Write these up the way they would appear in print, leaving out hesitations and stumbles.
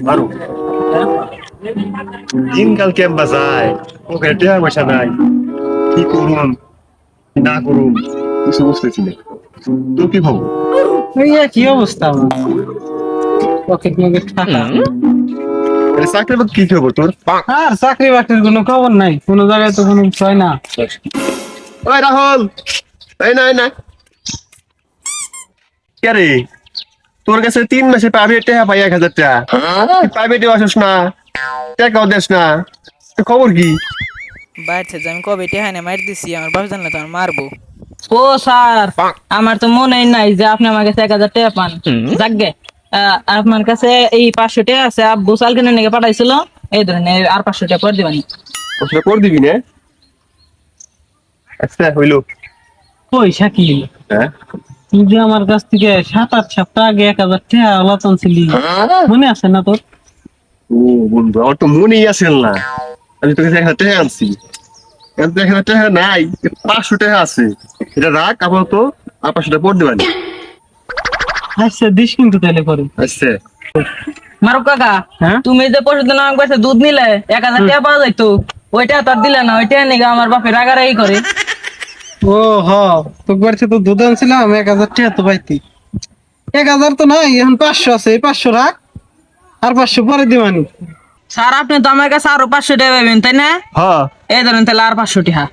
মারো দিনকাল কেমবা যায় ওকে টেয়া পয়সা নাই কি করুন কি না করুন কিছু বুঝতেছি না তোর কি খবর? এই কি অবস্থা আমার পকেট মকেট টাকা চাকরি বাকরি কি খবর তোর? আর চাকরি বাকরির কোনো খবর নাই, কোনো জায়গায় তো কোনো বিষয় না। ওই রাহুল, এই না না কে রে, তোর কাছে 3 মাসে পাবি টাকা পাই 1,000 টাকা, প্রাইভেটে আসিস না, টাকাও দেস না, তোর খবর কি? বাইরে যে আমি কবে টেহানে মার দিছি, আমার বাপ জানলে তো আমার মারবো। ও স্যার, আমার তো মনেই নাই যে আপনি আমার কাছে 1,000 টাকা পান। যাকগে, আপনার কাছে এই 500 টাকা আছে, আব্বু চাল কিনে নিয়ে পাঠাইছিল, এই ধরেন আর 500 টাকা করে দিবানি। ওটা করে দিবি না? আচ্ছা হইলো। পয়সা কি হ্যাঁ তুই যে আমার কাছ থেকে 7-8 সপ্তাহ আগে 1,000 টাকা ওলাতন ছিলি, মনে আছে না তোর? ও বন্ধু, আমার তো মনেই আসেন না, আমি তোকে 1,000 টাকা আনছি, এখন তো 1,000 টাকা নাই, 500 টাকা আছে, এটা রাখ আপাতত, আর 500 টাকা পর দিবানি। আচ্ছা দিস কিন্তু তাহলে করে। আচ্ছা মারুক কাকা, হ্যাঁ তুমি যে পরশুদিন আমার কাছে দুধ নিলে 1,000 টাকা পাওয়া যাইতো, ওইটা তার দিলে না, ওইটা নিয়ে আমার বাপের রাগারাগি করে। ও হ, তোর বাড়িতে তো দুধ আনছিলাম 1,000 টাকা তো পাইতি, 1,000 তো নাই, এখন 500 আছে, এই 500 রাখ, আর 500 পরে দিবানি। স্যার আপনি তো আমার কাছে আরো 500 টাকা পাবেন, তাই না? হ্যাঁ, এই ধরেন তাহলে আর 500 টাকা।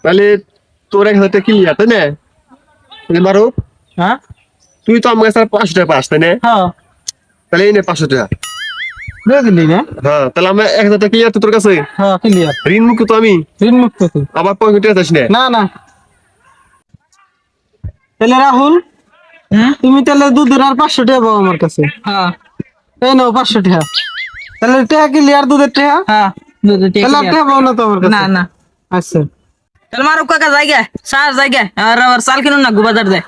তাহলে তোর 1,000 টাকা ক্লিয়ার, তাই না? মারো, হ্যাঁ তুই তো আমার কাছে আর 500 টাকা পাস, তাই না? হ্যাঁ তাহলে এই নে 500 টাকা। দিয়ে দিলি না? হ্যাঁ, তাহলে আমার 1,000 টাকা ক্লিয়ার তো তোর কাছে, হ্যাঁ ক্লিয়ার, ঋণ মুক্ত তো আমি, ঋণ মুক্ত তুই। আবার 500 টাকা চাস না। না না, তাহলে রাহুল, হ্যাঁ তুমি তাহলে দুধের আর 500 টাকা পাবো আমার কাছে। হ্যাঁ এই নাও 500 টাকা, তাহলে টাকা ক্লিয়ার, দুধের টাকা। হ্যাঁ, দুধের টাকা তাহলে আর clear। টাকা পাবো না তো আমার কাছে? না না, আচ্ছা তাহলে মারুক কাকা জায়গা, স্যার জায়গা, আর আবার চাল কিনুন না গুবাজার যায়।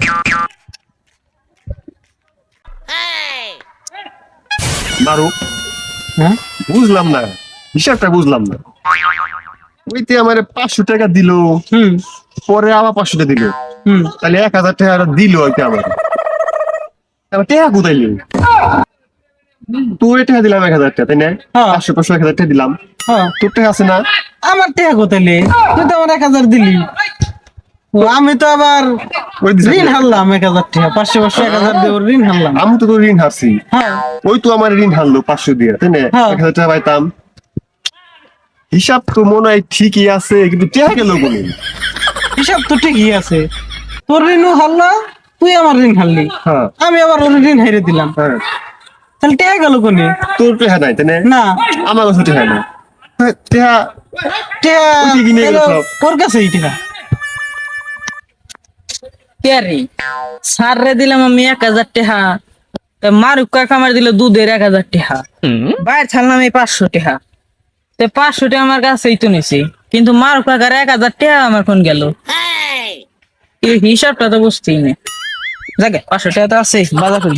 মারো, হ্যাঁ বুঝলাম না, হিসাবটা বুঝলাম না। ওইতে আমার 500 টাকা দিল, হুম পরে আবার 500 টাকা দিল, হুম তাহলে 1,000 টাকা আরো দিল ওইটা আমার। আবার টাকা কোথায় নিল? তোর টাকা দিলাম 1,000 টাকা, তাই না? হ্যাঁ। 500 1,000 টাকা দিলাম, হ্যাঁ, তোর টাকা আছে না? আমার টাকা কোথায় লে? তুই তো আমার 1,000 দিলি। ও, আমি তো আবার ওই দিছে ঋণ না। হারলাম 1,000 টাকা, 500 1,000 দিয়ে ওর ঋণ হারলাম। আমি তো তোর ঋণ হারছি, হ্যাঁ ওই তো আমার ঋণ হারলো 500 দিয়ে, তাই না? হ্যাঁ। 1,000 টাকা পাইতাম, হিসাব তো মনে হয় ঠিকই আছে, কিন্তু টাকা গেল বলে। হিসাব তো ঠিকই আছে, তোর ঋণও হারলা, তুই আমার ঋণ হারলি, হ্যাঁ আমি আবার ওর ঋণ হারিয়ে দিলাম, হ্যাঁ, তাহলে টাকা গেল কোনে? তোর টাকা নাই, তাই না? না, আমার কাছে টাকা নাই, হ্যাঁ, টাকা টাকা ওই যে কিনে গেল তাহলে সব। ওর কাছেই টাকা। কে রে, স্যার রে দিলাম আমি 1,000 টাকা, তা মারুক কাকা আমার দিল দুধের 1,000 টাকা, বাইরে ছাড়লাম এই 500 টাকা, তো 500 টাকা আমার কাছেই তো নিছি, কিন্তু মারুক কাকার 1,000 টাকা আমার কোন গেল? এই হিসাবটা তো বুঝতেই না। যাকে 500 টাকা তো আছে, বাজার করি।